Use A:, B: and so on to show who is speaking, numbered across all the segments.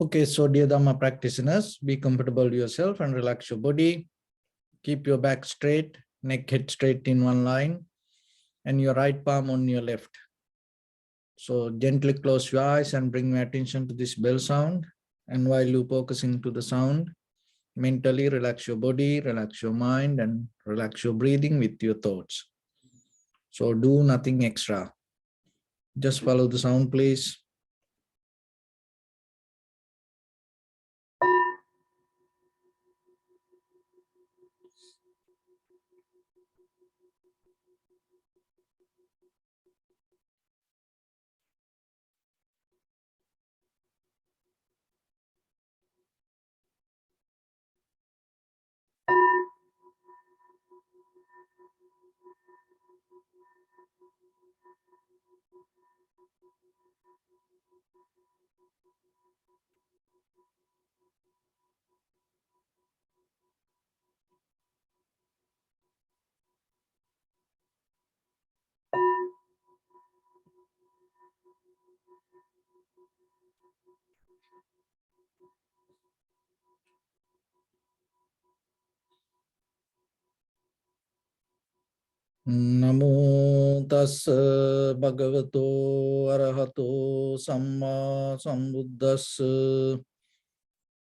A: Okay, so dear Dharma practitioners, be comfortable yourself and relax your body. Keep your back straight, neck head straight in one line, and your right palm on your left. So gently close your eyes and bring your attention to this bell sound. And while you focusing to the sound, mentally relax your body, relax your mind, and relax your breathing with your thoughts. So do nothing extra. Just follow the sound, please. Namo tassa bhagavato arahato samma sambuddhassa.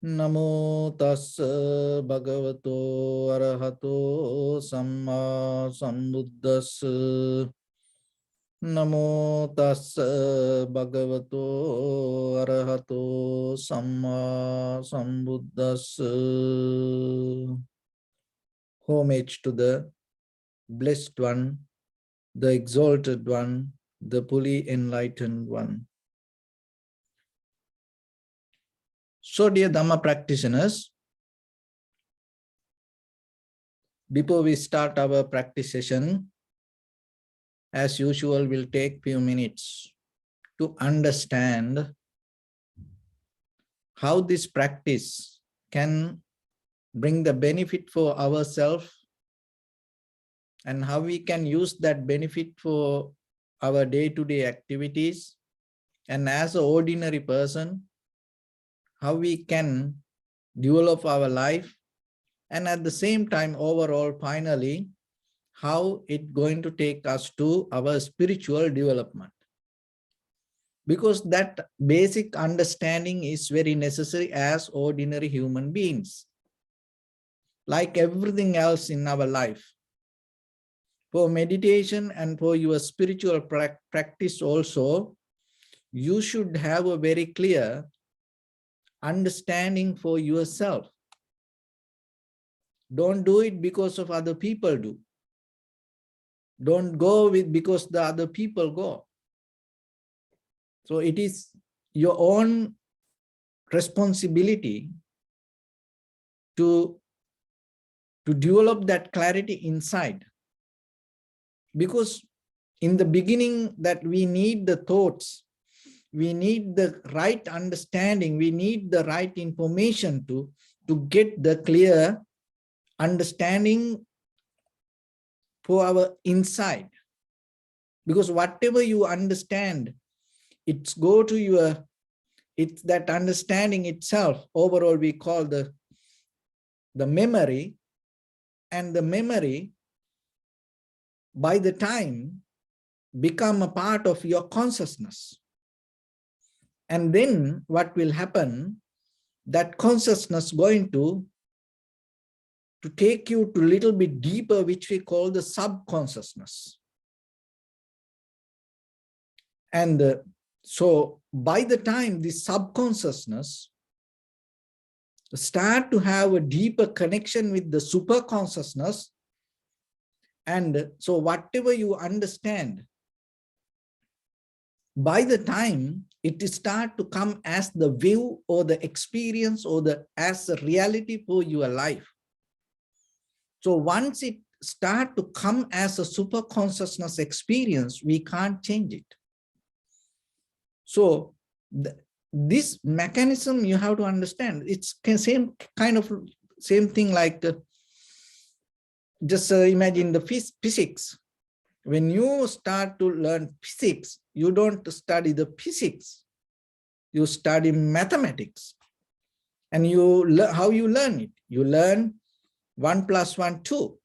A: Namo tassa bhagavato arahato samma sambuddhassa. Namo tassa bhagavato arahato samma sambuddhassa. Homage to the Blessed One, the Exalted One, the fully enlightened One. So dear Dhamma practitioners, before we start our practice session, as usual, we'll take few minutes to understand how this practice can bring the benefit for ourselves and how we can use that benefit for our day-to-day activities, and as an ordinary person, how we can develop our life, and at the same time, overall, finally, how it's going to take us to our spiritual development. Because that basic understanding is very necessary as ordinary human beings. Like everything else in our life, for meditation and for your spiritual practice also, you should have a very clear understanding for yourself. Don't do it because of other people do. Don't go with because the other people go. So it is your own responsibility to develop that clarity inside. Because in the beginning that we need the thoughts, we need the right understanding, we need the right information to get the clear understanding for our inside. Because whatever you understand, it's go to your, it's that understanding itself, overall we call the memory, and the memory by the time become a part of your consciousness. And then what will happen, that consciousness going to take you to a little bit deeper, which we call the subconsciousness. And so by the time the subconsciousness start to have a deeper connection with the super consciousness, and so whatever you understand, by the time it start to come as the view or the experience or as a reality for your life. So once it start to come as a super consciousness experience, we can't change it. So this mechanism you have to understand. It's same kind of same thing like just imagine the physics. When you start to learn physics, you don't study the physics, you study mathematics. And how you learn it? You learn 1 + 1, 2.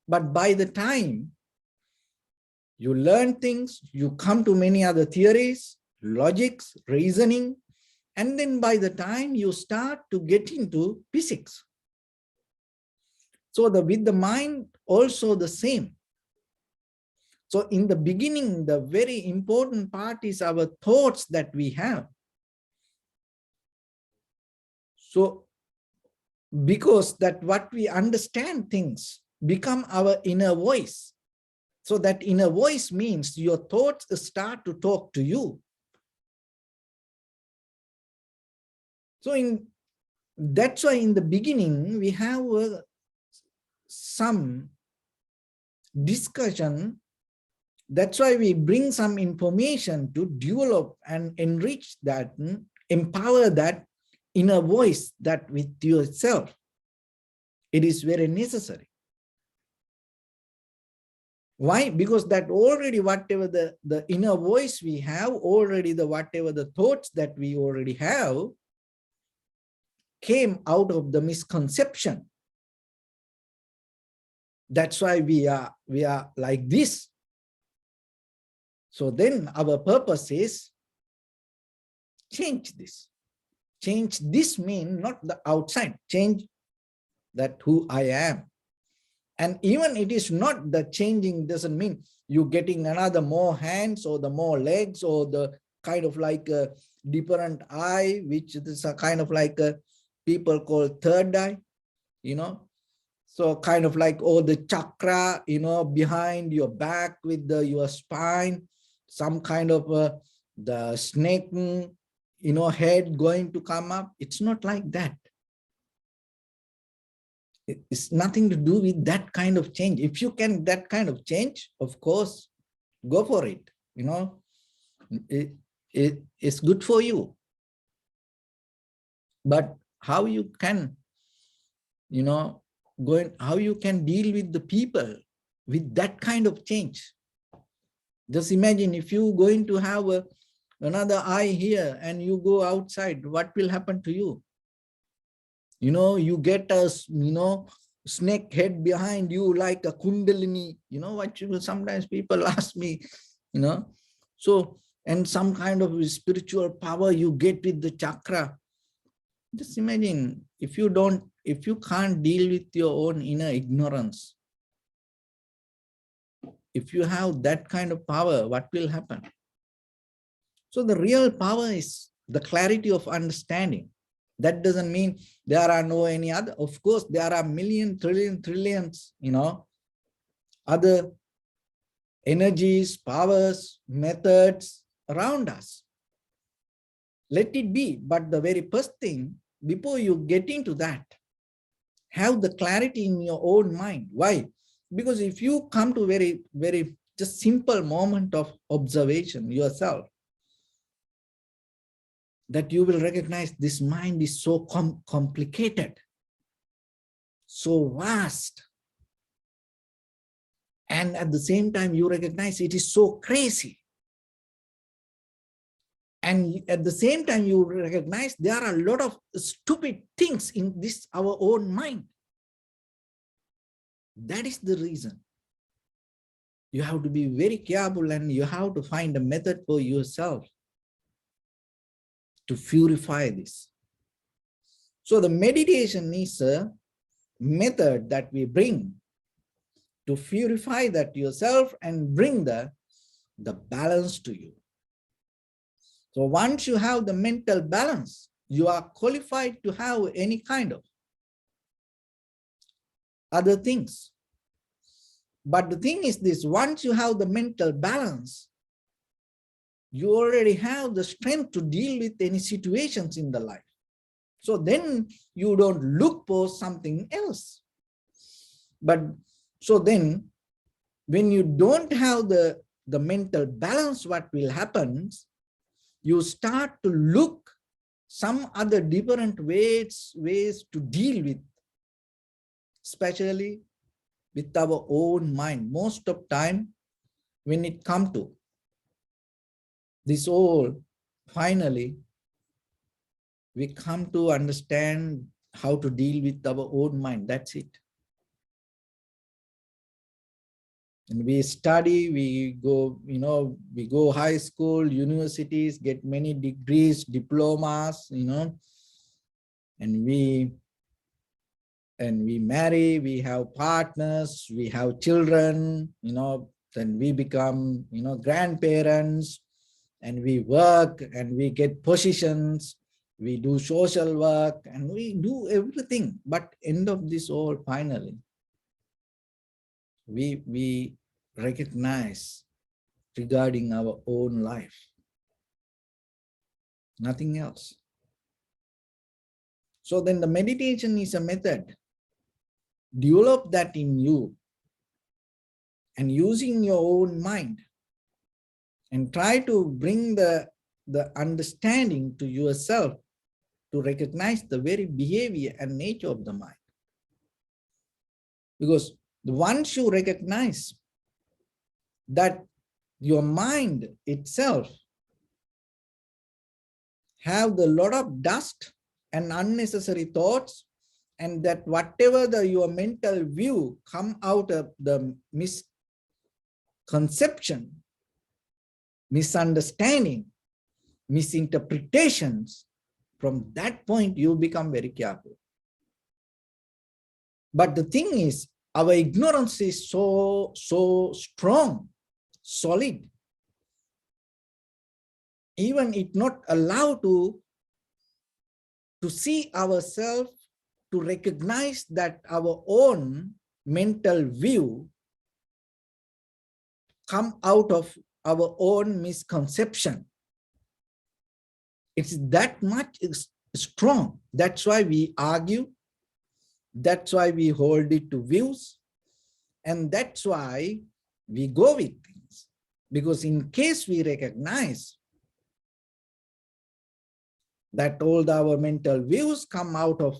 A: But by the time you learn things, you come to many other theories, logics, reasoning, and then by the time you start to get into physics. So with the mind also the same. So in the beginning, the very important part is our thoughts that we have. So because that what we understand things become our inner voice. So that inner voice means your thoughts start to talk to you. So that's why in the beginning, we have some discussion. That's why we bring some information to develop and enrich that, empower that inner voice that with yourself. It is very necessary. Why? Because that already whatever the inner voice we have, already whatever the thoughts that we already have came out of the misconception. That's why we are like this. So then our purpose is change this. Change this means not the outside, change that who I am. And even it is not the changing doesn't mean you getting another more hands or the more legs or the kind of like a different eye, which is a kind of like a people call third eye, you know. So kind of like all the chakra, you know, behind your back with your spine, some kind of the snake, you know, head going to come up. It's not like that. It's nothing to do with that kind of change. If you can that kind of change, of course, go for it. You know, it's good for you. But how you can, you know, how you can deal with the people with that kind of change? Just imagine if you going to have another eye here and you go outside, what will happen to you? You know, you get a, you know, snake head behind you like a kundalini, you know, what you will sometimes people ask me, you know, so, and some kind of spiritual power you get with the chakra. Just imagine if you can't deal with your own inner ignorance, if you have that kind of power, what will happen? So the real power is the clarity of understanding. That doesn't mean there are no any other. Of course, there are million, trillion, trillions, you know, other energies, powers, methods around us. Let it be. But the very first thing, before you get into that, have the clarity in your own mind. Why? Because if you come to very, very just simple moment of observation yourself, that you will recognize this mind is so complicated, so vast. And at the same time, you recognize it is so crazy. And at the same time, you recognize there are a lot of stupid things in this, our own mind. That is the reason. You have to be very careful and you have to find a method for yourself to purify this. So the meditation is a method that we bring to purify that yourself and bring the balance to you. So once you have the mental balance, you are qualified to have any kind of other things. But the thing is this, once you have the mental balance, you already have the strength to deal with any situations in the life. So then you don't look for something else. But so then when you don't have the mental balance, what will happen? You start to look some other different ways to deal with, especially with our own mind. Most of time when it comes to this all, finally, we come to understand how to deal with our own mind. That's it. And we study, we go, we go high school, universities, get many degrees, diplomas, and we marry, we have partners, we have children, then we become, grandparents, and we work and we get positions, we do social work and we do everything. But end of this all, finally, we recognize regarding our own life, nothing else. So then the meditation is a method. Develop that in you and using your own mind, and try to bring the understanding to yourself to recognize the very behavior and nature of the mind. Because once you recognize that your mind itself have the lot of dust and unnecessary thoughts, and that whatever your mental view come out of the misconception, misunderstanding, misinterpretations, from that point you become very careful. But the thing is, our ignorance is so strong, solid. Even it not allowed to see ourselves, to recognize that our own mental view come out of our own misconception. It's that much strong. That's why we argue. That's why we hold it to views. And that's why we go with things. Because in case we recognize that all our mental views come out of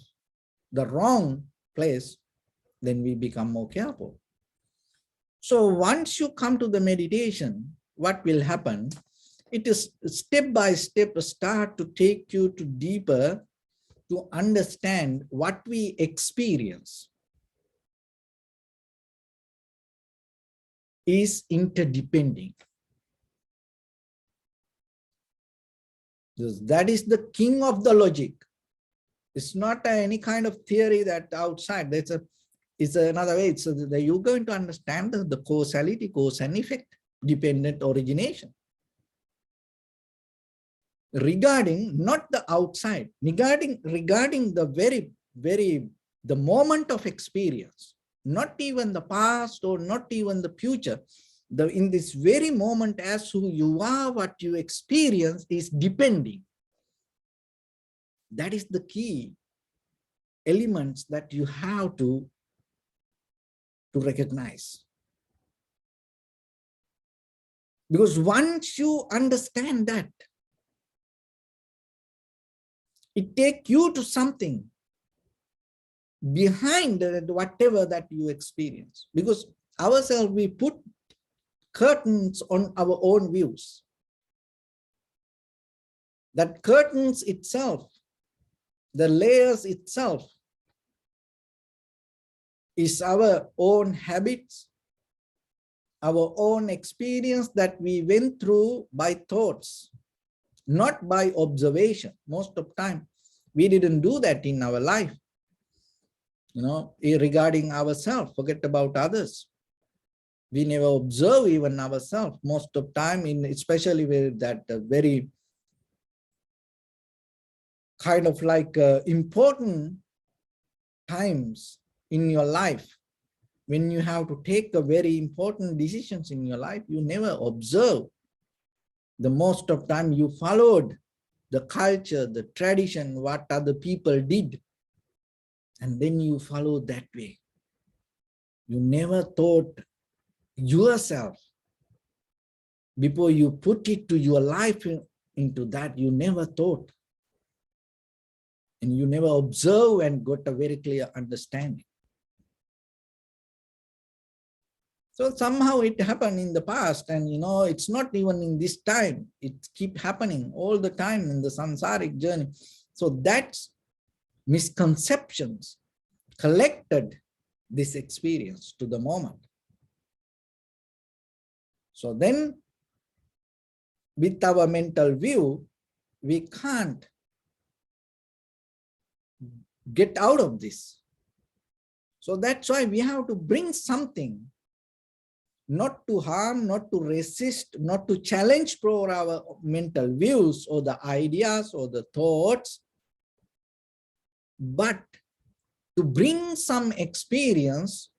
A: the wrong place, then we become more careful. So once you come to the meditation, what will happen? It is step by step start to take you to deeper to understand what we experience is interdependent. That is the king of the logic. It's not any kind of theory that outside. It's another way. So that you're going to understand the causality, cause and effect, dependent origination. Regarding not the outside, regarding the the moment of experience, not even the past or not even the future. In this very moment, as who you are, what you experience is depending. That is the key elements that you have to recognize. Because once you understand that, it takes you to something behind whatever that you experience. Because ourselves, we put curtains on our own views. That curtains itself, the layers itself, is our own habits, our own experience that we went through by thoughts, not by observation. Most of the time, we didn't do that in our life. Regarding ourselves, forget about others. We never observe even ourselves most of the time, especially with that very kind of like important times in your life, when you have to take a very important decisions in your life, you never observe. The most of time you followed the culture, the tradition, what other people did, and then you follow that way. You never thought yourself before you put it to your life into that. You never thought, and you never observe and got a very clear understanding. So somehow it happened in the past, and it's not even in this time. It keeps happening all the time in the samsaric journey. So that's misconceptions collected this experience to the moment. So then with our mental view, we can't get out of this. So that's why we have to bring something, not to harm, not to resist, not to challenge for our mental views or the ideas or the thoughts, but to bring some experience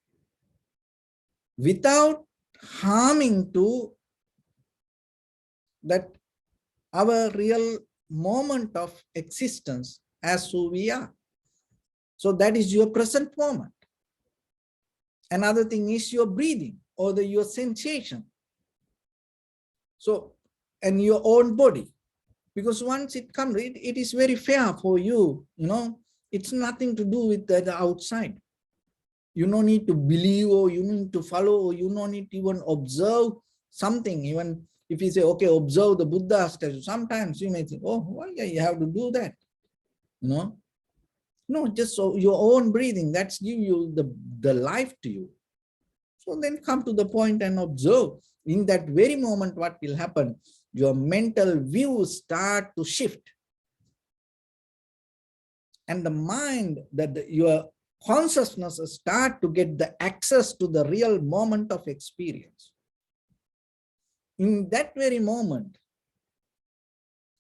A: without harming to that our real moment of existence as who we are. So that is your present moment. Another thing is your breathing or your sensation. So, and your own body, because once it comes, it is very fair for you, it's nothing to do with the outside. You don't need to believe, or you need to follow, or you don't need to even observe something. Even if you say, okay, observe the Buddha statue, sometimes you may think, oh, why you have to do that? No, just so your own breathing, that's give you the life to you. So then come to the point and observe. In that very moment, what will happen? Your mental views start to shift. And the mind, your consciousness start to get the access to the real moment of experience. In that very moment,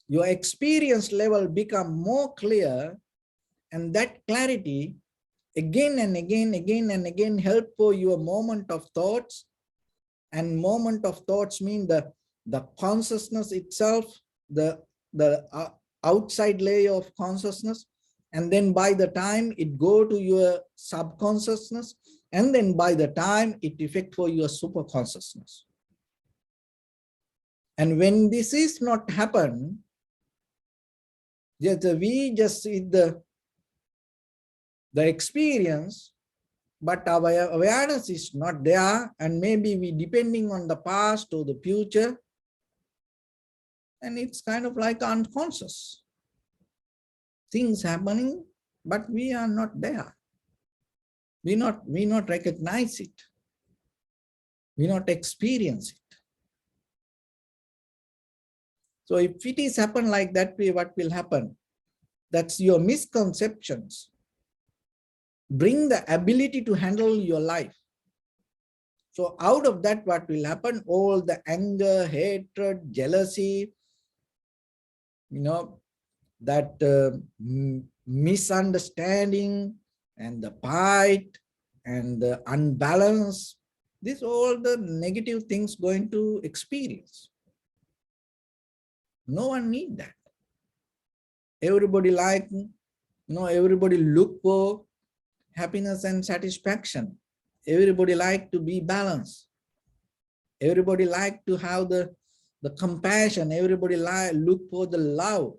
A: your experience level become more clear, and that clarity again and again help for your moment of thoughts. And moment of thoughts mean the consciousness itself, the outside layer of consciousness. And then by the time it go to your subconsciousness, and then by the time it affect for your super consciousness. And when this is not happen, we just see the experience, but our awareness is not there, and maybe we depending on the past or the future, and it's kind of like unconscious things happening, but we are not there. We not recognize it. We not experience it. So if it is happen like that way, what will happen? That's your misconceptions. Bring the ability to handle your life. So out of that, what will happen? All the anger, hatred, jealousy, that misunderstanding and the fight and the unbalance, these all the negative things going to experience. No one need that. Everybody everybody look for happiness and satisfaction. Everybody like to be balanced. Everybody like to have the compassion. Everybody look for the love.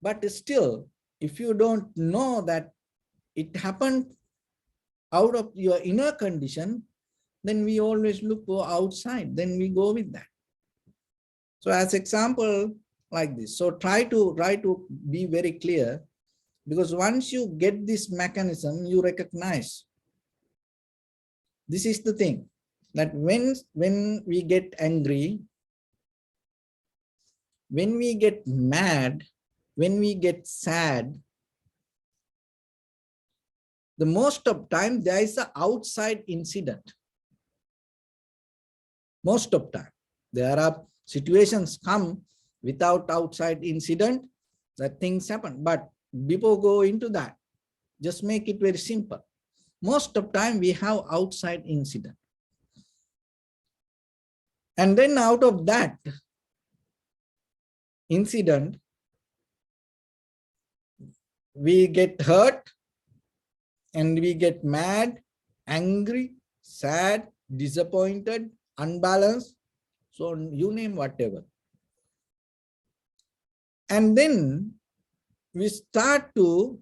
A: But still, if you don't know that it happened out of your inner condition, then we always look for outside. Then we go with that. So as example like this. So try to be very clear, because once you get this mechanism, you recognize. This is the thing, that when we get angry, when we get mad, when we get sad, the most of time there is an outside incident. Most of time. There are situations come without outside incident, that things happen. But before go into that, just make it very simple. Most of time we have outside incident. And then out of that incident, we get hurt, and we get mad, angry, sad, disappointed, unbalanced. So you name whatever. And then we start to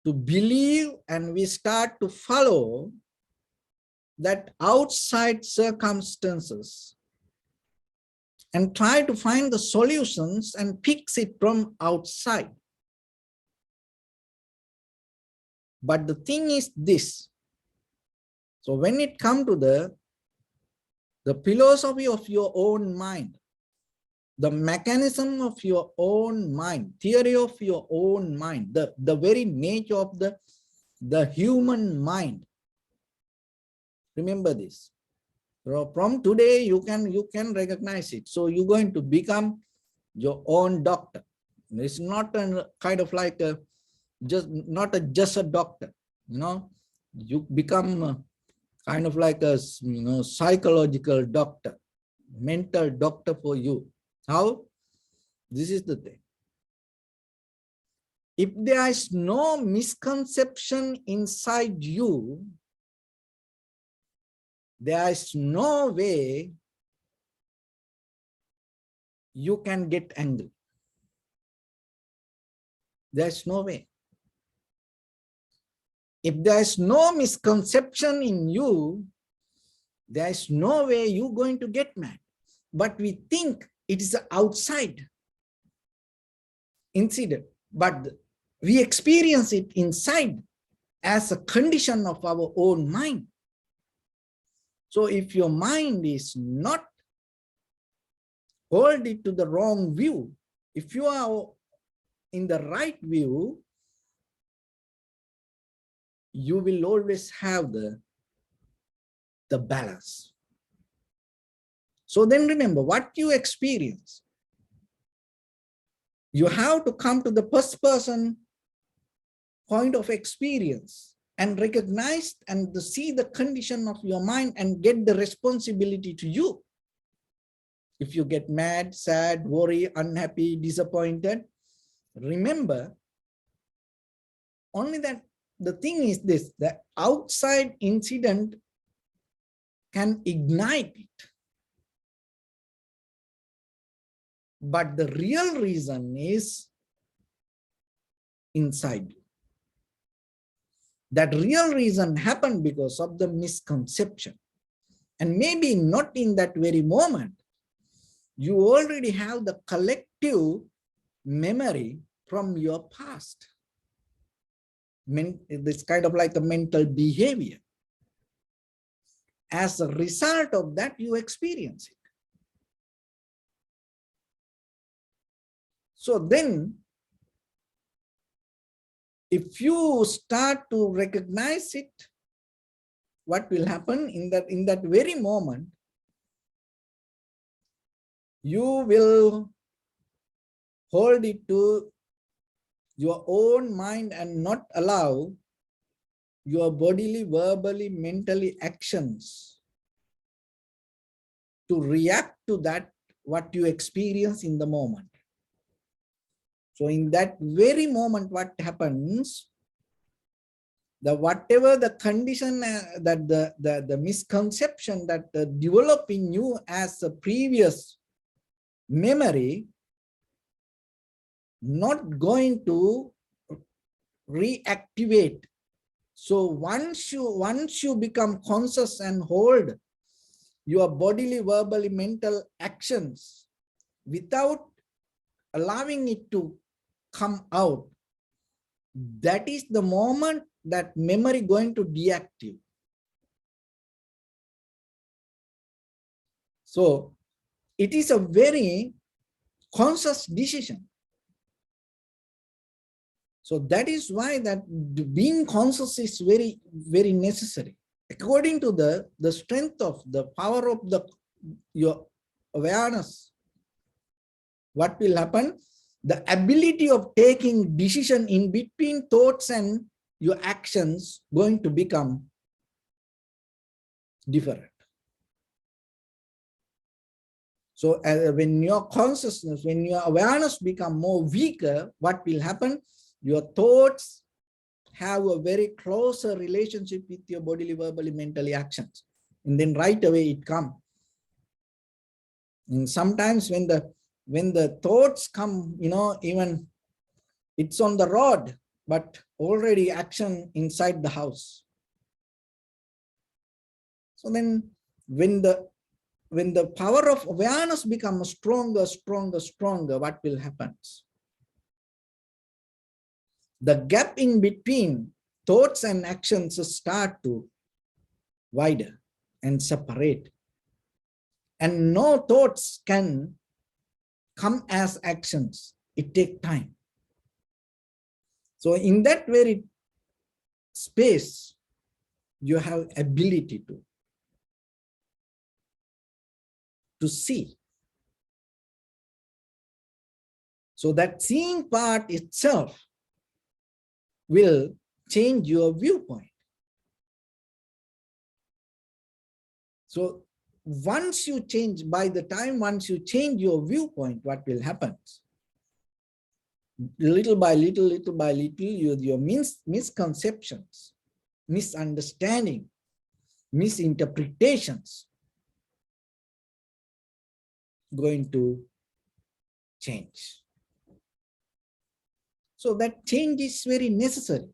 A: believe, and we start to follow that outside circumstances and try to find the solutions and fix it from outside. But the thing is this. So when it comes to the philosophy of your own mind, the mechanism of your own mind, theory of your own mind, the very nature of the human mind. Remember this. From today, you can recognize it. So you're going to become your own doctor. It's not a kind of like a just a doctor. You become kind of like a psychological doctor, mental doctor for you. How? This is the thing. If there is no misconception inside you, there is no way you can get angry. There's no way. If there is no misconception in you, there is no way you're going to get mad. But we think it is an outside incident, but we experience it inside as a condition of our own mind. So if your mind is not hold it to the wrong view, if you are in the right view, you will always have the balance. So then remember what you experience. You have to come to the first person point of experience and recognize and see the condition of your mind and get the responsibility to you. If you get mad, sad, worry, unhappy, disappointed, remember only that the thing is this, the outside incident can ignite it. But the real reason is inside you. That real reason happened because of the misconception. And maybe not in that very moment. You already have the collective memory from your past. This kind of like a mental behavior. As a result of that, you experience it. So then, if you start to recognize it, what will happen in that very moment, you will hold it to your own mind and not allow your bodily, verbally, mentally actions to react to that, what you experience in the moment. So in that very moment, what happens, whatever the condition that the misconception that develop in you as a previous memory, not going to reactivate. So once you become conscious and hold your bodily, verbally, mental actions without allowing it to come out, that is the moment that memory going to deactivate. So it is a very conscious decision. So that is why that being conscious is very, very necessary. According to the strength of the power of your awareness, what will happen? The ability of taking decision in between thoughts and your actions going to become different. So when your consciousness, when your awareness become more weaker, what will happen? Your thoughts have a very closer relationship with your bodily, verbally, mentally actions. And then right away it comes. And sometimes when the thoughts come, even it's on the road, but already action inside the house. So then when the when the power of awareness becomes stronger, stronger, stronger, what will happen? The gap in between thoughts and actions start to widen and separate. And no thoughts can come as actions. It takes time. So in that very space, you have ability to see. So that seeing part itself will change your viewpoint. So once you change, once you change your viewpoint, what will happen? Little by little, your misconceptions, misunderstanding, misinterpretations going to change. So that change is very necessary,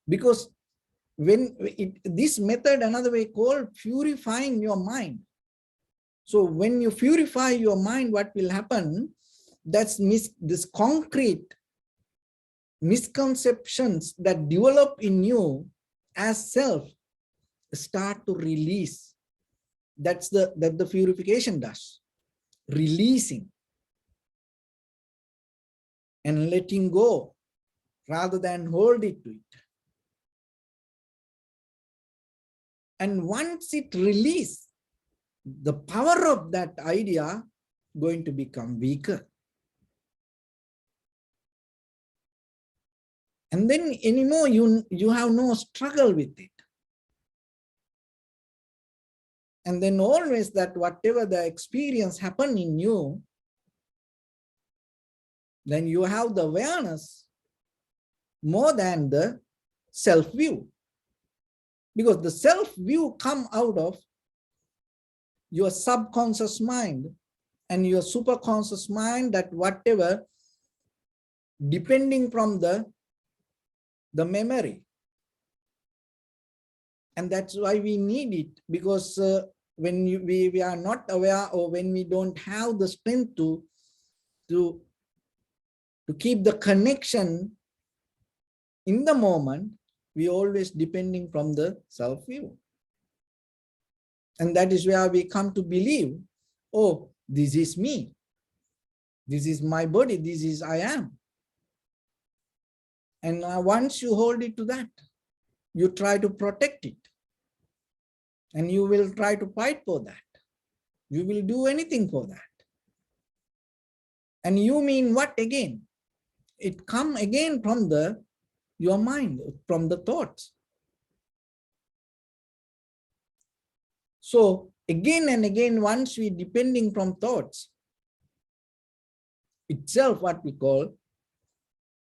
A: because when this method, another way called purifying your mind. So when you purify your mind, what will happen? That's this concrete misconceptions that develop in you as self start to release. That the purification does. Releasing and letting go rather than hold it to it. And once it releases, the power of that idea going to become weaker. And then anymore, you have no struggle with it. And then always that whatever the experience happen in you, then you have the awareness more than the self-view. Because the self-view come out of your subconscious mind and your superconscious mind, that whatever, depending from the memory. And that's why we need it, because when we are not aware, or when we don't have the strength to keep the connection in the moment, we always depending from the self-view. And that is where we come to believe, oh, this is me. This is my body. This is I am. And once you hold it to that, you try to protect it. And you will try to fight for that. You will do anything for that. And you mean what again? It come again from your mind, from the thoughts. So again and again, once we depending from thoughts, itself what we call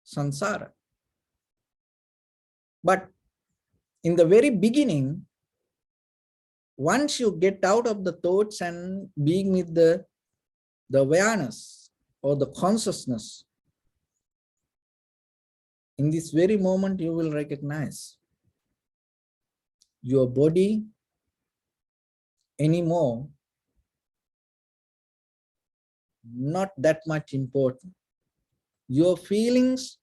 A: samsara. But in the very beginning, once you get out of the thoughts and being with the awareness or the consciousness, in this very moment, you will recognize your body anymore not that much important. Your feelings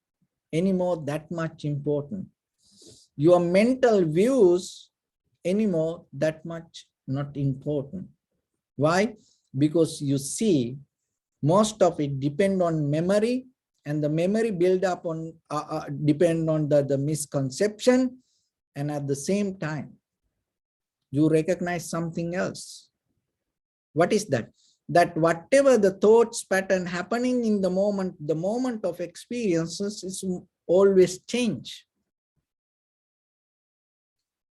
A: anymore that much important. Your mental views anymore that much not important. Why? Because you see, most of it depend on memory, and the memory build up on depend on the misconception, and at the same time you recognize something else. What is that? That whatever the thoughts pattern happening in the moment of experiences is always change.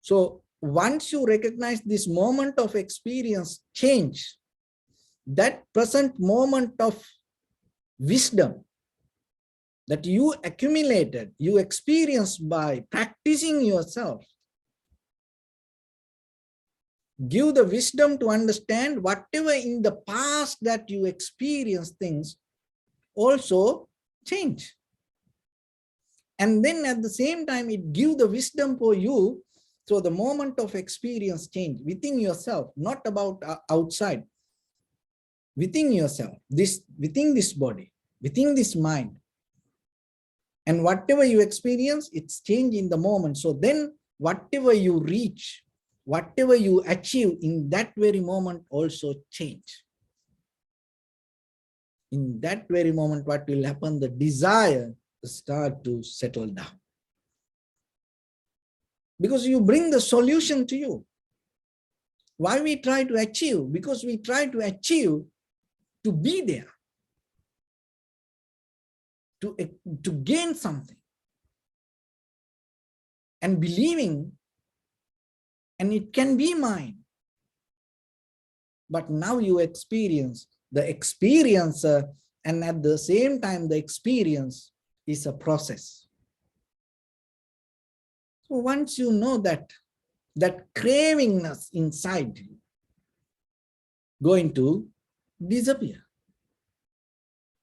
A: So once you recognize this moment of experience change, that present moment of wisdom that you accumulated, you experienced by practicing yourself, give the wisdom to understand whatever in the past that you experienced things also change. And then at the same time, it gives the wisdom for you So the moment of experience change within yourself, not about outside, within yourself, within this body, within this mind. And whatever you experience, it's change in the moment. So then whatever you reach, whatever you achieve in that very moment also change. In that very moment, what will happen? The desire start to settle down. Because you bring the solution to you. Why we try to achieve? Because we try to achieve to be there, to gain something. And believing, and it can be mine. But now you experience the experiencer, and at the same time, the experience is a process. So once you know that, that cravingness inside you going to disappear.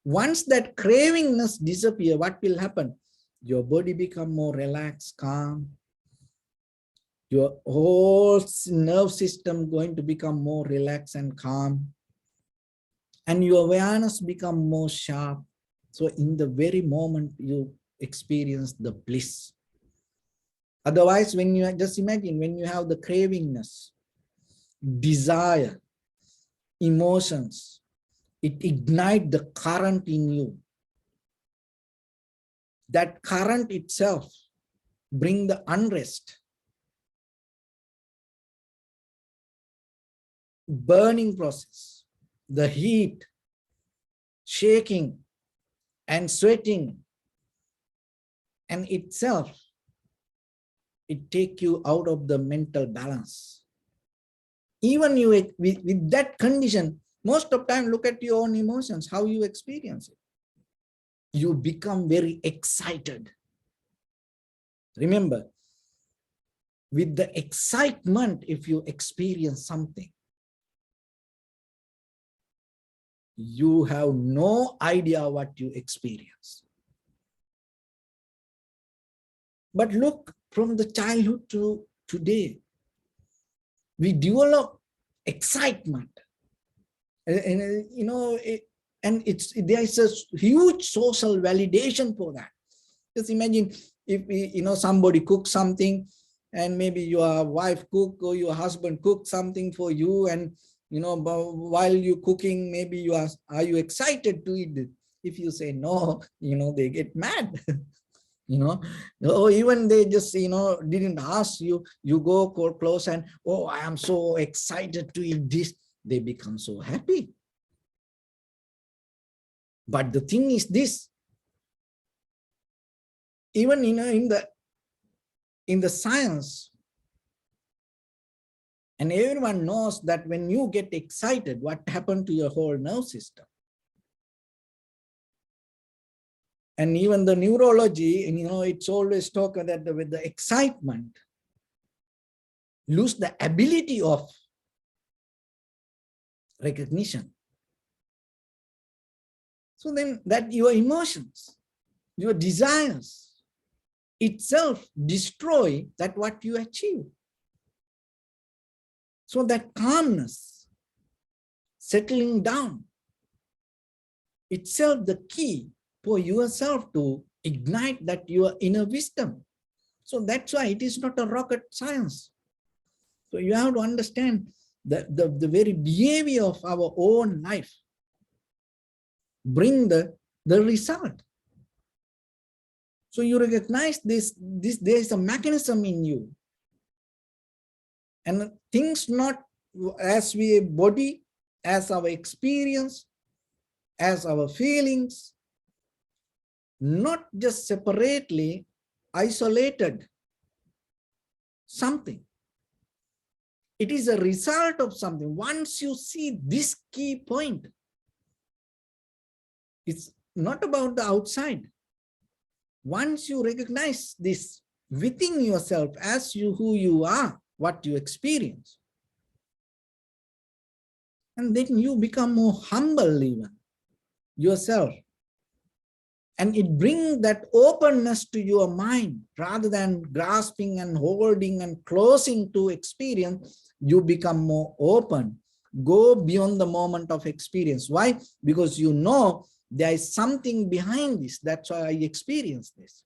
A: Once that cravingness disappear, what will happen? Your body become more relaxed, calm. Your whole nerve system going to become more relaxed and calm. And your awareness become more sharp. So in the very moment you experience the bliss. Otherwise, when you just imagine, when you have the cravingness, desire, emotions, it ignites the current in you. That current itself brings the unrest, burning process, the heat, shaking and sweating, and itself, it takes you out of the mental balance. Even you with that condition, most of the time, look at your own emotions, how you experience it. You become very excited. Remember, with the excitement, if you experience something, you have no idea what you experience. But look, from the childhood to today, we develop excitement. And you know, there is a huge social validation for that. Just imagine if somebody cooks something, and maybe your wife cook or your husband cook something for you, and while you cooking, maybe are you excited to eat it? If you say no, they get mad. Or even they just didn't ask you, you go close and, oh, I am so excited to eat this. They become so happy. But the thing is this, even in the science, and everyone knows that when you get excited, what happened to your whole nerve system? And even the neurology, and it's always talk that with the excitement, lose the ability of recognition. So then that your emotions, your desires itself destroy that what you achieve. So that calmness, settling down, itself the key for yourself to ignite that your inner wisdom. So that's why it is not a rocket science. So you have to understand the very behavior of our own life bring the result. So you recognize this there is a mechanism in you. And things not as we body, as our experience, as our feelings, not just separately, isolated something. It is a result of something. Once you see this key point, it's not about the outside. Once you recognize this within yourself as who you are, what you experience, and then you become more humble even yourself. And it brings that openness to your mind rather than grasping and holding and closing to experience. You become more open. Go beyond the moment of experience. Why? Because you know there is something behind this. That's why I experience this.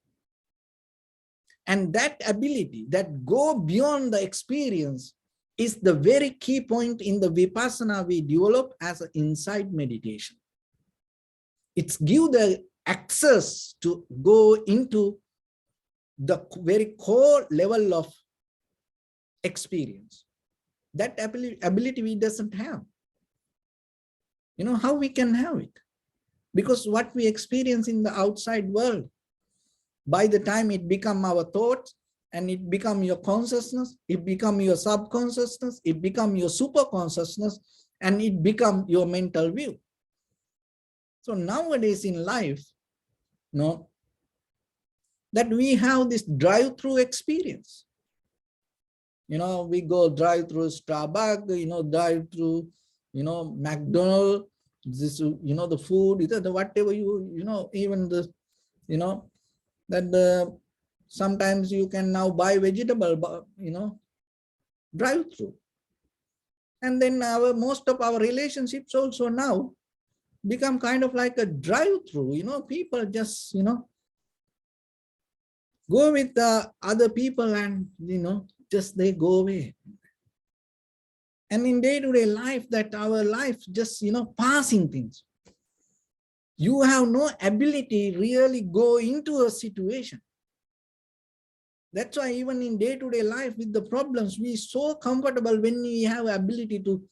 A: And that ability that go beyond the experience is the very key point in the Vipassana we develop as an insight meditation. It's give the access to go into the very core level of experience. That ability we doesn't have. You know how we can have it? Because what we experience in the outside world, by the time it become our thoughts and it become your consciousness, it become your subconsciousness, it become your super consciousness, and it become your mental view. So nowadays in life, that we have this drive-through experience. We go drive through Starbucks, drive through, McDonald's, this, the food, whatever even the, that sometimes you can now buy vegetable, but, drive through. And then most of our relationships also now become kind of like a drive-through. People just, go with the other people and, just they go away. And in day-to-day life, that our life just, passing things. You have no ability really go into a situation. That's why even in day-to-day life with the problems, we so comfortable when we have ability to,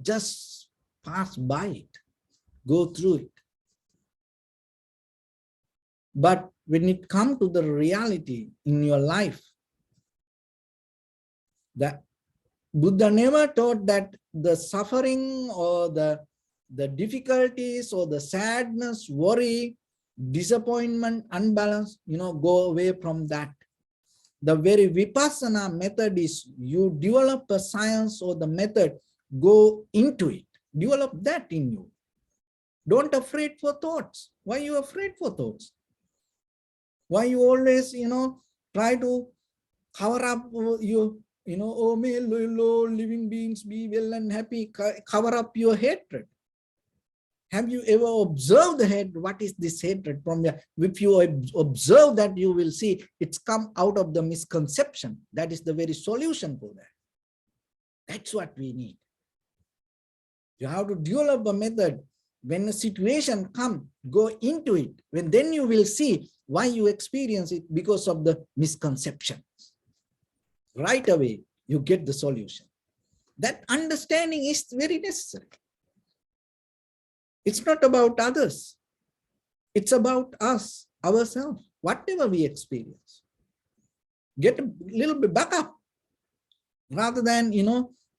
A: just pass by it, go through it. But when it comes to the reality in your life, that Buddha never taught that the suffering or the difficulties or the sadness, worry, disappointment, unbalance, go away from that. The very Vipassana method is you develop a science or the method, go into it, develop that in you. Don't afraid for thoughts. Why are you afraid for thoughts? Why you always, try to cover up your, oh, may living beings be well and happy, cover up your hatred. Have you ever observed the hatred? What is this hatred from there? If you observe that, you will see it's come out of the misconception. That is the very solution for that. That's what we need. You have to develop a method. When a situation comes, go into it. Then you will see why you experience it because of the misconception. Right away, you get the solution. That understanding is very necessary. It's not about others. It's about us, ourselves, whatever we experience. Get a little bit back up rather than,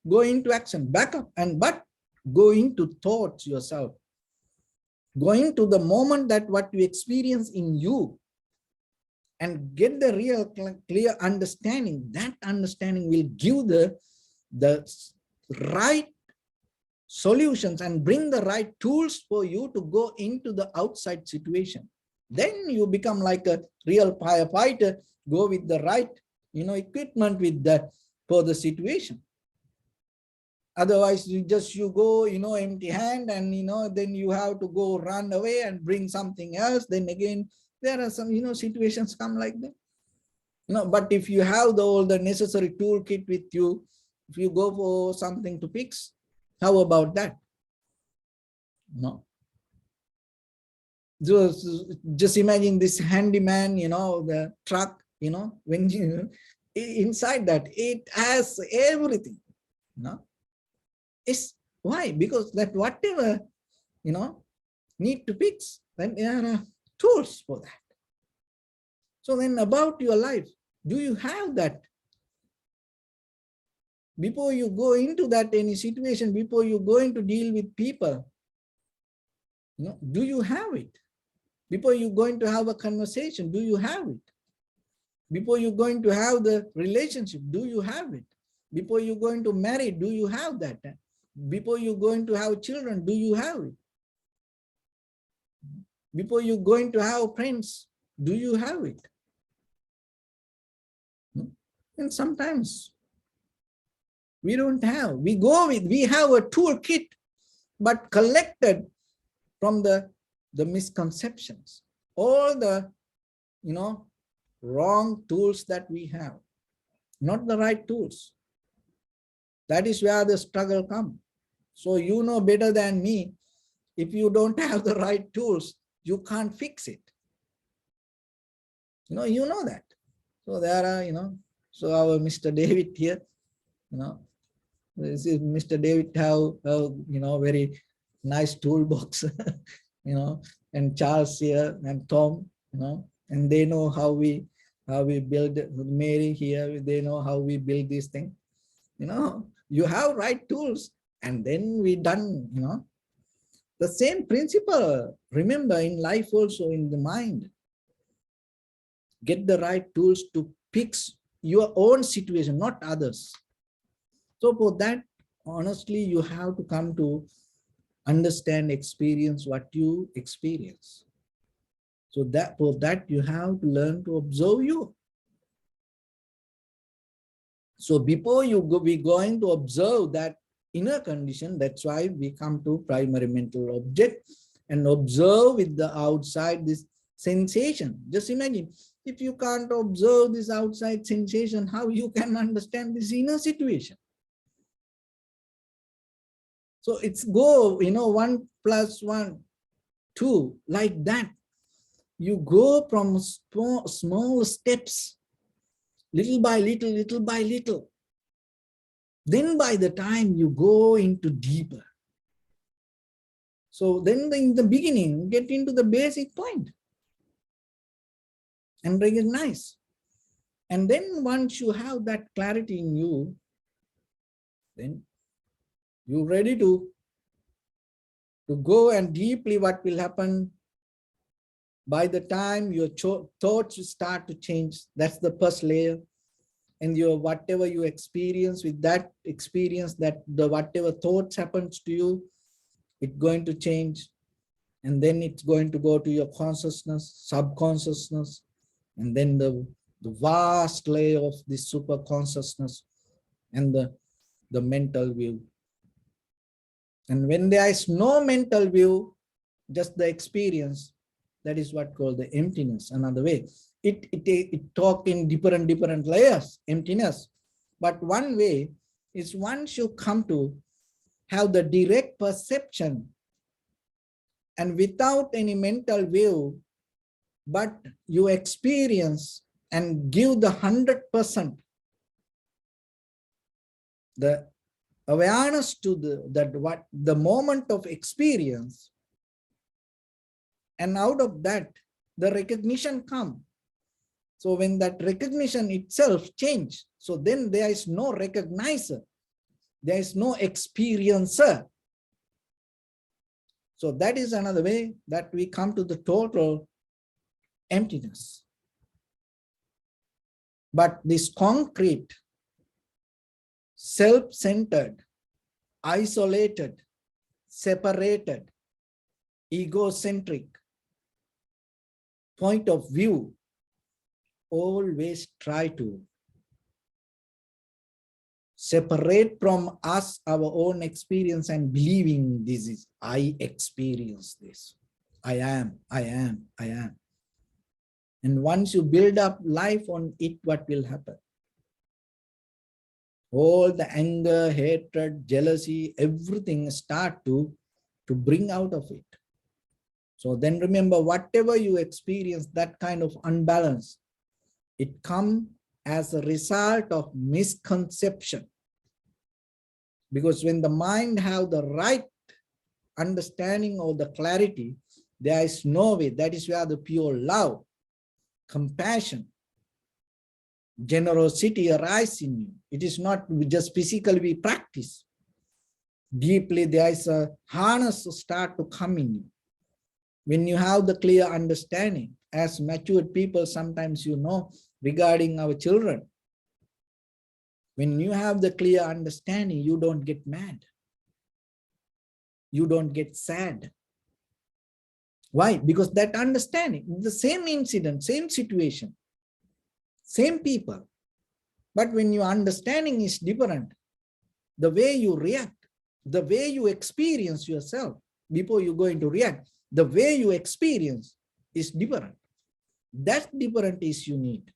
A: go into action, back up, but go into thoughts yourself. Go into the moment that what you experience in you and get the real clear understanding. That understanding will give the right solutions and bring the right tools for you to go into the outside situation. Then you become like a real firefighter, go with the right, equipment with that for the situation. Otherwise, you go, empty hand and, then you have to go run away and bring something else. Then again, there are some, situations come like that. But if you have all the necessary toolkit with you, if you go for something to fix, how about that? No. Just imagine this handyman, the truck, when you inside that, it has everything. It's why? Because that whatever, need to fix, then there are tools for that. So then about your life, do you have that? Before you go into that any situation, before you go into deal with people, do you have it? Before you're going to have a conversation, do you have it? Before you're going to have the relationship, do you have it? Before you're going to marry, do you have that? Before you're going to have children, do you have it? Before you going to have friends, do you have it? And sometimes we don't have. We have a toolkit, but collected from the misconceptions, all the wrong tools that we have, not the right tools. That is where the struggle comes. So you know better than me, if you don't have the right tools, you can't fix it. You know that. So there are, so our Mr. David here, this is Mr. David have very nice toolbox, and Charles here and Tom, and they know how we build. Mary here, they know how we build this thing. You have right tools, and then we done. The same principle. Remember, in life also, in the mind, get the right tools to fix your own situation, not others. So for that, honestly, you have to come to understand, experience what you experience. So that for that, you have to learn to observe you. So before you go, we're going to observe that inner condition. That's why we come to primary mental object and observe with the outside this sensation. Just imagine, if you can't observe this outside sensation, how you can understand this inner situation? So it's go, 1 + 1, 2, like that. You go from small steps, little by little, little by little. Then by the time you go into deeper. So then in the beginning, get into the basic point and recognize. And then once you have that clarity in you, then you're ready to go and deeply what will happen by the time your thoughts start to change. That's the first layer. And your whatever you experience, with that experience, that the whatever thoughts happens to you, it's going to change. And then it's going to go to your consciousness, subconsciousness, and then the vast layer of the super consciousness and the mental view. And when there is no mental view, just the experience, that is what called the emptiness. Another way, it talk in different layers, emptiness. But one way is once you come to have the direct perception and without any mental view, but you experience and give the 100% the awareness to the moment of experience, and out of that the recognition come. So when that recognition itself change, so then there is no recognizer, there is no experiencer. So that is another way that we come to the total emptiness. But this concrete, self-centered, isolated, separated, egocentric point of view always try to separate from us our own experience and believing this is, I experience this. I am. And once you build up life on it, what will happen? All the anger, hatred, jealousy, everything start to bring out of it. So then remember, whatever you experience, that kind of unbalance, it comes as a result of misconception. Because when the mind have the right understanding or the clarity, there is no way. That is where the pure love, compassion, generosity arise in you. It is not just physically we practice. Deeply there is a harness start to come in you. When you have the clear understanding, as matured people, sometimes regarding our children, when you have the clear understanding, you don't get mad. You don't get sad. Why? Because that understanding, the same incident, same situation, same people, but when your understanding is different, the way you react, the way you experience yourself before you go into react, the way you experience is different. That different is you need.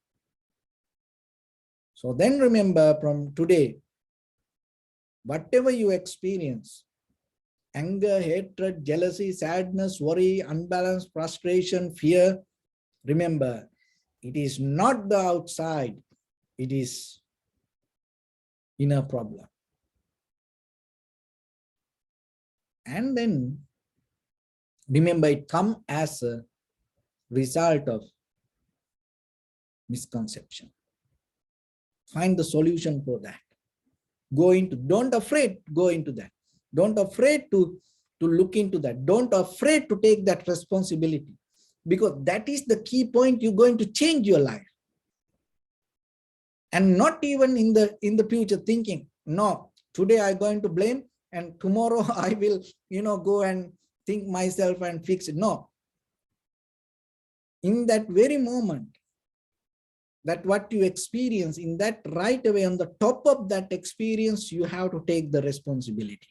A: So then remember from today, whatever you experience, anger, hatred, jealousy, sadness, worry, unbalance, frustration, fear, remember, it is not the outside, it is inner problem. And then remember, it comes as a result of misconception. Find the solution for that. Go into, don't afraid, go into that. Don't afraid to look into that. Don't afraid to take that responsibility, because that is the key point. You're going to change your life. And not even in the future thinking, no, today I'm going to blame and tomorrow I will, go and think myself and fix it. No. In that very moment, that what you experience, in that right away, on the top of that experience, you have to take the responsibility.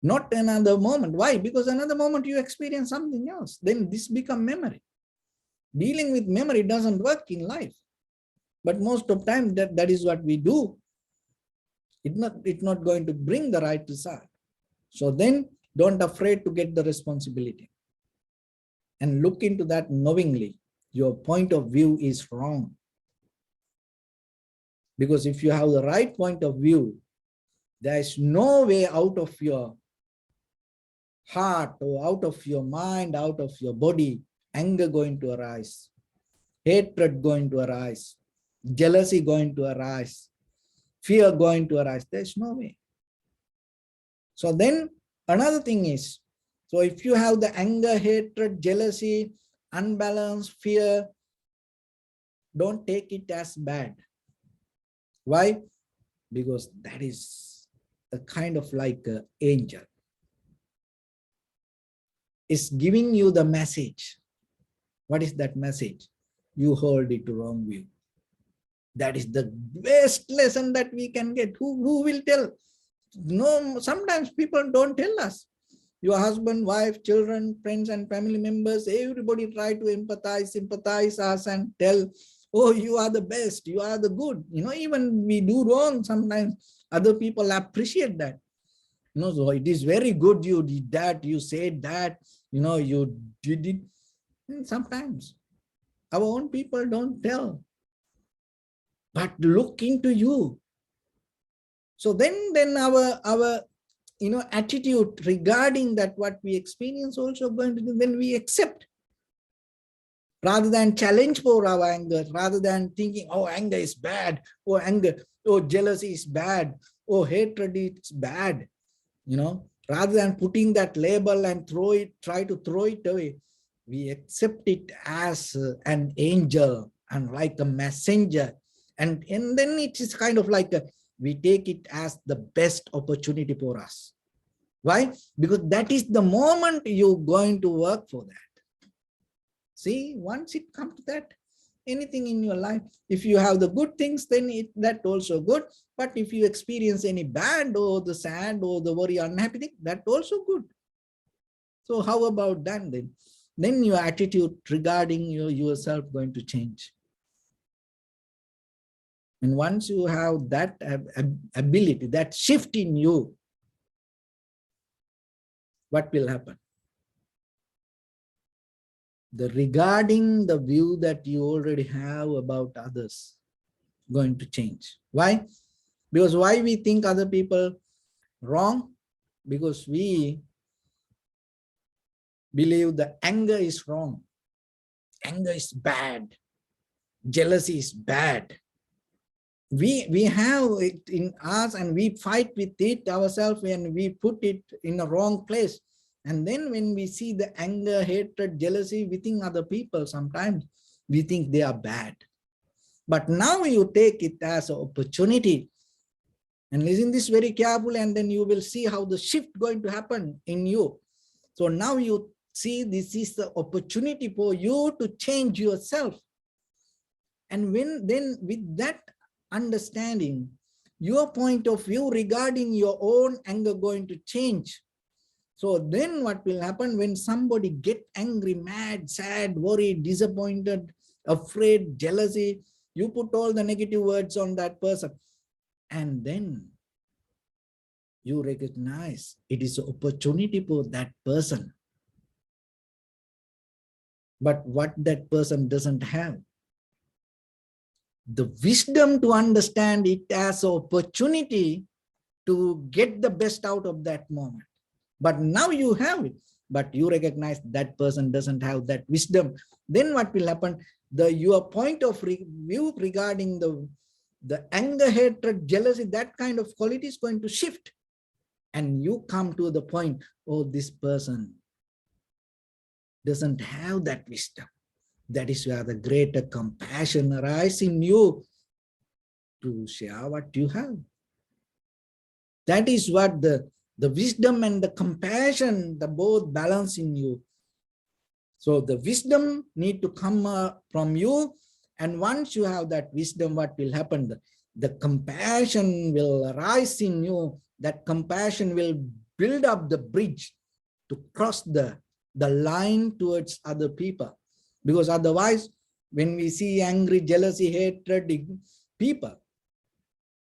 A: Not another moment. Why? Because another moment you experience something else. Then this becomes memory. Dealing with memory doesn't work in life. But most of the time that is what we do. It's not going to bring the right result. So then don't afraid to get the responsibility. And look into that knowingly. Your point of view is wrong. Because if you have the right point of view, there is no way out of your heart or out of your mind, out of your body, anger going to arise, hatred going to arise, jealousy going to arise, fear going to arise. There's no way. So then another thing is, so if you have the anger, hatred, jealousy, unbalance, fear, don't take it as bad. Why? Because that is a kind of like an angel. It's giving you the message. What is that message? You hold it to wrong view. That is the best lesson that we can get. Who will tell? No, sometimes people don't tell us. Your husband, wife, children, friends, and family members, everybody try to empathize, sympathize us and tell, oh, you are the best, you are the good. Even we do wrong, sometimes other people appreciate that. So it is very good you did that, you said that, you did it. And sometimes our own people don't tell, but look into you. So then our attitude regarding that what we experience also going to be when we accept, rather than challenge for our anger, rather than thinking, oh, anger is bad, or anger, oh, jealousy is bad, or hatred is bad, rather than putting that label and try to throw it away, we accept it as an angel and like a messenger. And then it is kind of like we take it as the best opportunity for us. Why? Because that is the moment you're going to work for that. See, once it comes to that, anything in your life, if you have the good things, then that also good. But if you experience any bad or the sad or the worry, unhappy thing, that also good. So how about that then? Then your attitude regarding yourself going to change. And once you have that ability, that shift in you, what will happen? Regarding the view that you already have about others going to change. Why? Because why we think other people wrong? Because we believe that anger is wrong. Anger is bad. Jealousy is bad. We have it in us and we fight with it ourselves and we put it in a wrong place. And then when we see the anger, hatred, jealousy within other people, sometimes we think they are bad. But now you take it as an opportunity and listen this very carefully, and then you will see how the shift going to happen in you. So now you See, this is the opportunity for you to change yourself. And then with that understanding, your point of view regarding your own anger going to change. So then what will happen when somebody get angry, mad, sad, worried, disappointed, afraid, jealousy, you put all the negative words on that person. And then you recognize it is an opportunity for that person. But what that person doesn't have, the wisdom to understand it as an opportunity to get the best out of that moment. But now you have it, but you recognize that person doesn't have that wisdom. Then what will happen? Your point of view regarding the anger, hatred, jealousy, that kind of quality is going to shift. And you come to the point, oh, this person doesn't have that wisdom. That is where the greater compassion arises in you to share what you have. That is what the wisdom and the compassion, the both balance in you. So the wisdom need to come from you. And once you have that wisdom, what will happen? The compassion will arise in you. That compassion will build up the bridge to cross the line towards other people. Because otherwise, when we see angry, jealousy, hatred people,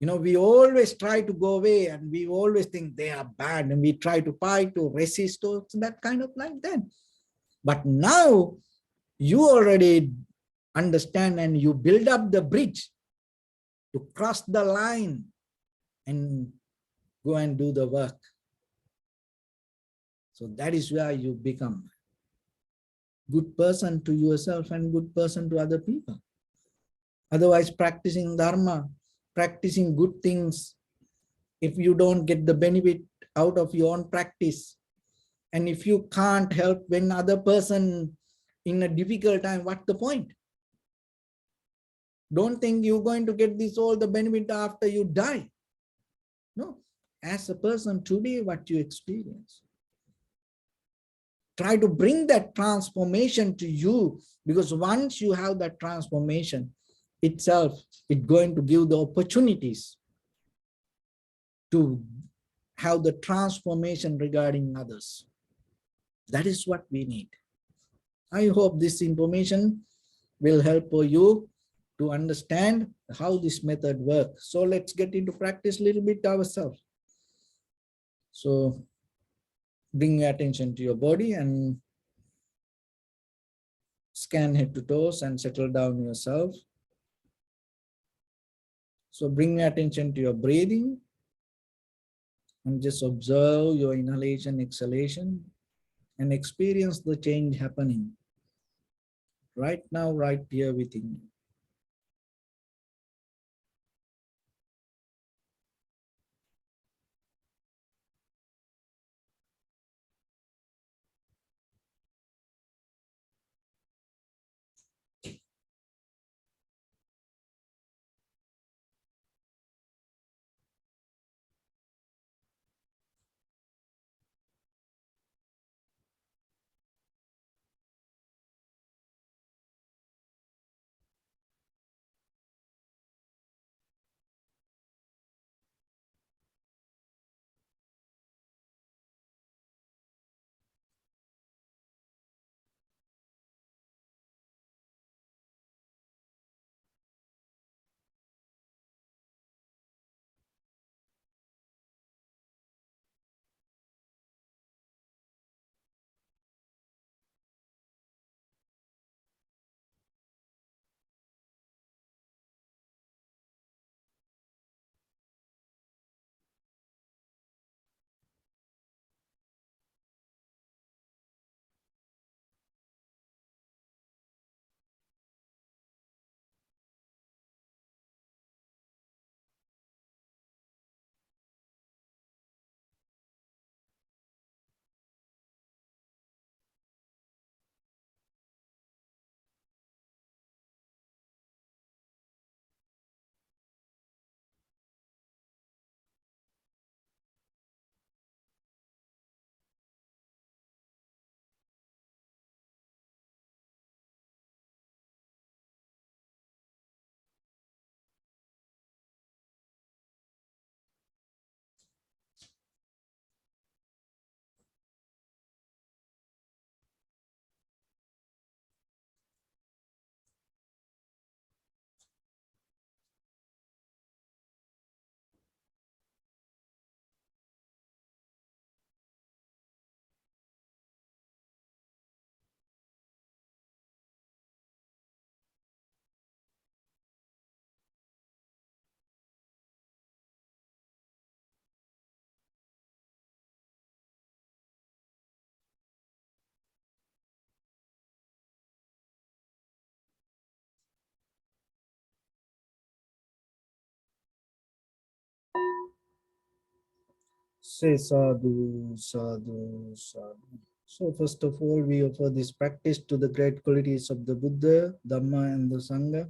A: we always try to go away and we always think they are bad and we try to fight to resist or that kind of like that. But now you already understand and you build up the bridge to cross the line and go and do the work. So that is where you become good person to yourself and good person to other people. Otherwise, practicing Dharma, practicing good things, if you don't get the benefit out of your own practice, and if you can't help when other person in a difficult time, what's the point? Don't think you're going to get this all the benefit after you die. No, as a person today, what you experience. Try to bring that transformation to you, because once you have that transformation itself, it's going to give the opportunities to have the transformation regarding others. That is what we need. I hope this information will help you to understand how this method works. So let's get into practice a little bit ourselves. So bring your attention to your body and scan head to toes and settle down yourself. So bring your attention to your breathing and just observe your inhalation, exhalation, and experience the change happening right now, right here within you. Say sadhu, sadhu, sadhu. So first of all, we offer this practice to the great qualities of the Buddha, Dharma, and the Sangha.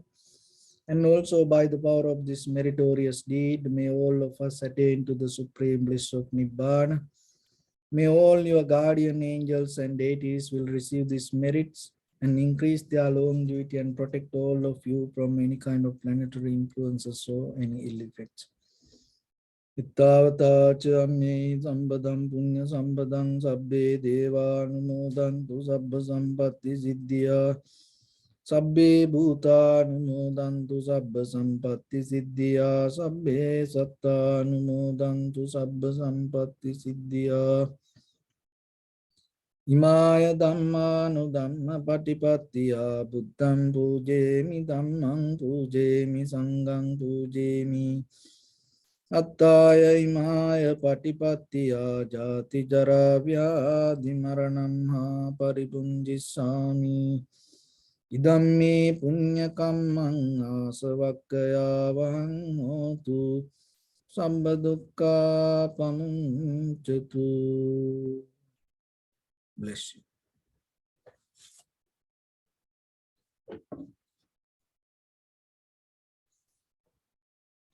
A: And also by the power of this meritorious deed, may all of us attain to the supreme bliss of Nibbana. May all your guardian angels and deities will receive these merits and increase their longevity and protect all of you from any kind of planetary influences or any ill effects. Ittavata me sambadam punya sambadam sabbe devanumodantu sabba sampatti siddhya sabbe bhutanumodantu sabba sampatti siddhya sabbe sattanumodantu sabba sampatti siddhya Imaya dhammanu dhamma patipattiya buddham pujemi dhammam pujemi sangham pujemi Attaya imaya patipattiya jati jara vyadhi maranam ha paripunjisami idammi punya kammang asavakkaya vahang hotu sambha dukkha pamuncatu. Bless you.